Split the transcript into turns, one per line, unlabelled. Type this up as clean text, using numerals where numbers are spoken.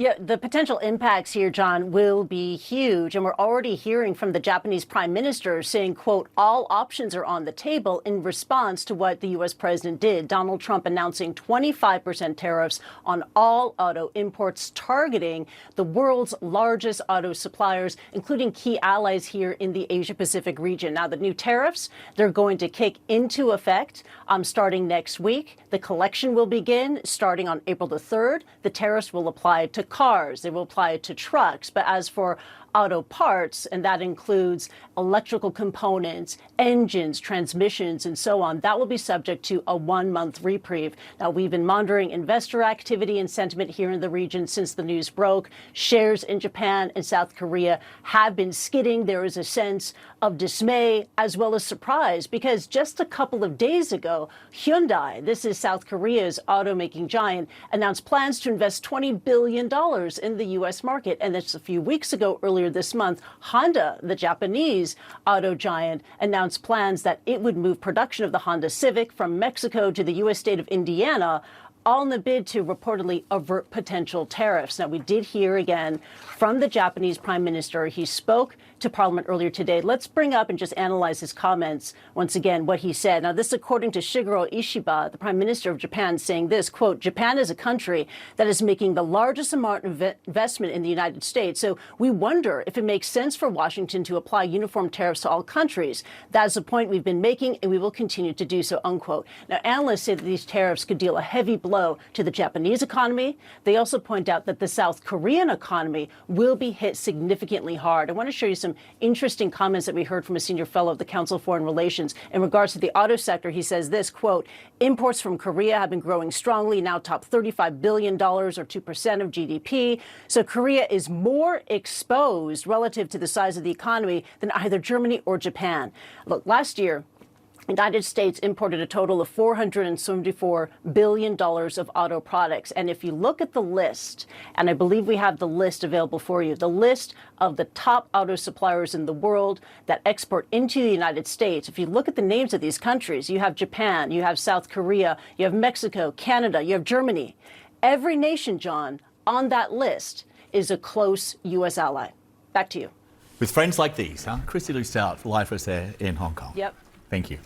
Yeah, the potential impacts here, John, will be huge. And we're already hearing from the Japanese Prime Minister saying, quote, all options are on the table in response to what the U.S. president did. Donald Trump announcing 25% tariffs on all auto imports, targeting the world's largest auto suppliers, including key allies here in the Asia-Pacific region. Now, the new tariffs, they're going to kick into effect starting next week. The collection will begin starting on April the 3rd. The tariffs will apply to cars. They will apply to trucks. But as for auto parts, and that includes electrical components, engines, transmissions, and so on, that will be subject to a 1-month reprieve. Now, we've been monitoring investor activity and sentiment here in the region since the news broke. Shares in Japan and South Korea have been skidding. There is a sense of dismay as well as surprise, because just a couple of days ago, Hyundai, this is South Korea's automaking giant, announced plans to invest $20 billion in the U.S. market. And that's a few weeks ago, earlier this month, Honda, the Japanese auto giant, announced plans that it would move production of the Honda Civic from Mexico to the U.S. state of Indiana, all in the bid to reportedly avert potential tariffs. Now, we did hear again from the Japanese Prime Minister. He spoke to Parliament earlier today. Let's bring up and just analyze his comments once again, what he said. Now, this according to Shigeru Ishiba, the Prime Minister of Japan, saying this, quote, Japan is a country that is making the largest amount of investment in the United States. So we wonder if it makes sense for Washington to apply uniform tariffs to all countries. That's the point we've been making, and we will continue to do so, unquote. Now, analysts say that these tariffs could deal a heavy blow to the Japanese economy. They also point out that the South Korean economy will be hit significantly hard. I want to show you some interesting comments that we heard from a senior fellow of the Council of Foreign Relations. In regards to the auto sector, he says this, quote, imports from Korea have been growing strongly, now top $35 billion or 2% of GDP. So Korea is more exposed relative to the size of the economy than either Germany or Japan. Look, last year, the United States imported a total of $474 billion of auto products. And if you look at the list, and I believe we have the list available for you, the list of the top auto suppliers in the world that export into the United States, if you look at the names of these countries, you have Japan, you have South Korea, you have Mexico, Canada, you have Germany. Every nation, John, on that list is a close U.S. ally. Back to you.
With friends like these, huh? Kristie Lu Stout, live for us there in Hong Kong.
Yep.
Thank you.